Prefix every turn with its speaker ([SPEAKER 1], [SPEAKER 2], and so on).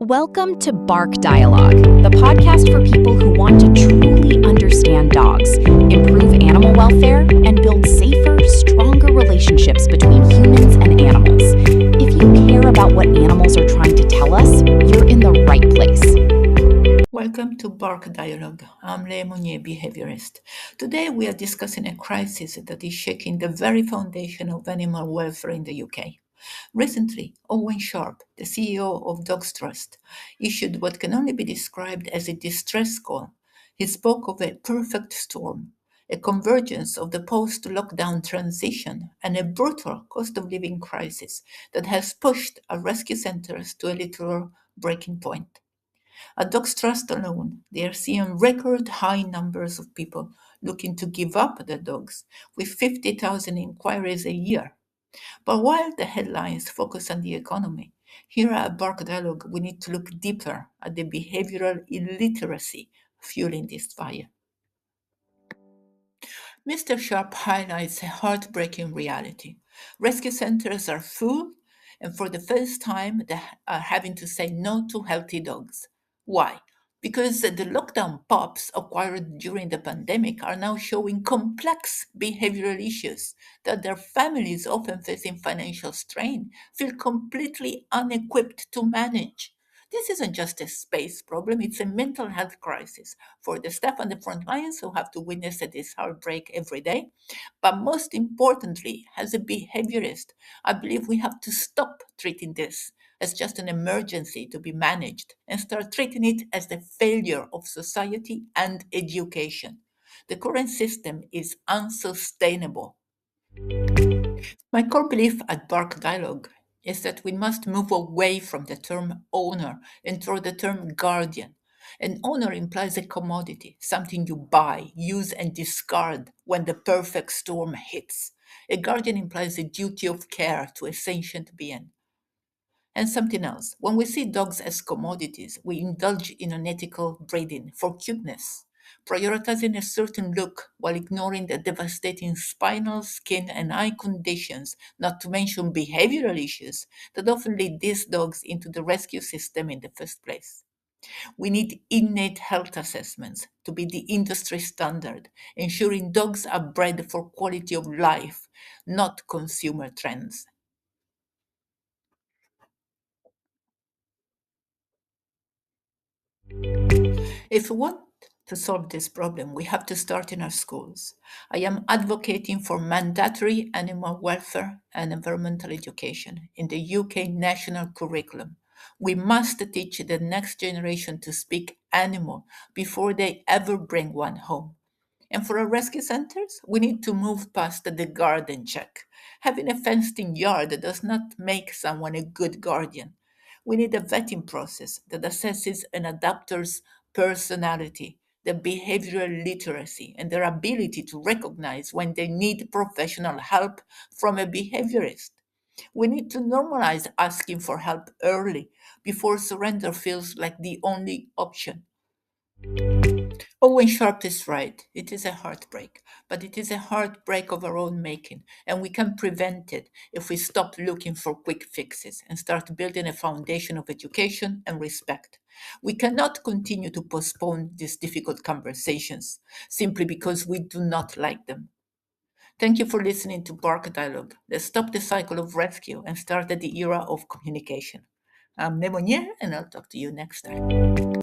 [SPEAKER 1] Welcome to Bark Dialogue, the podcast for people who want to truly understand dogs, improve animal welfare, and build safer, stronger relationships between humans and animals. If you care about what animals are trying to tell us, you're in the right place.
[SPEAKER 2] Welcome to Bark Dialogue. I'm Lae Monier, behaviorist. Today we are discussing a crisis that is shaking the very foundation of animal welfare in the UK. Recently, Owen Sharp, the CEO of Dogs Trust, issued what can only be described as a distress call. He spoke of a perfect storm, a convergence of the post lockdown transition and a brutal cost of living crisis that has pushed our rescue centres to a literal breaking point. At Dogs Trust alone, they are seeing record high numbers of people looking to give up their dogs, with 50,000 inquiries a year. But while the headlines focus on the economy, here at Bark Dialogue, we need to look deeper at the behavioral illiteracy fueling this fire. Mr. Sharp highlights a heartbreaking reality. Rescue centers are full, and for the first time, they are having to say no to healthy dogs. Why? Because the lockdown pups acquired during the pandemic are now showing complex behavioral issues that their families, often facing financial strain, feel completely unequipped to manage. This isn't just a space problem, it's a mental health crisis for the staff on the front lines who have to witness this heartbreak every day. But most importantly, as a behaviorist, I believe we have to stop treating this as just an emergency to be managed and start treating it as the failure of society and education. The current system is unsustainable. My core belief at Bark Dialogue is that we must move away from the term owner and toward the term guardian. An owner implies a commodity, something you buy, use, and discard when the perfect storm hits. A guardian implies a duty of care to a sentient being. And something else, when we see dogs as commodities, we indulge in unethical breeding for cuteness, prioritizing a certain look while ignoring the devastating spinal, skin, and eye conditions, not to mention behavioral issues, that often lead these dogs into the rescue system in the first place. We need innate health assessments to be the industry standard, ensuring dogs are bred for quality of life, not consumer trends. If we want to solve this problem, we have to start in our schools. I am advocating for mandatory animal welfare and environmental education in the UK national curriculum. We must teach the next generation to speak animal before they ever bring one home. And for our rescue centers, we need to move past the garden check. Having a fenced in yard does not make someone a good guardian. We need a vetting process that assesses an adopter's personality, their behavioral literacy, and their ability to recognize when they need professional help from a behaviorist. We need to normalize asking for help early before surrender feels like the only option. Owen Sharp is right. It is a heartbreak, but it is a heartbreak of our own making, and we can prevent it if we stop looking for quick fixes and start building a foundation of education and respect. We cannot continue to postpone these difficult conversations simply because we do not like them. Thank you for listening to Bark Dialogue. Let's stop the cycle of rescue and start at the era of communication. I'm Lemonier, and I'll talk to you next time.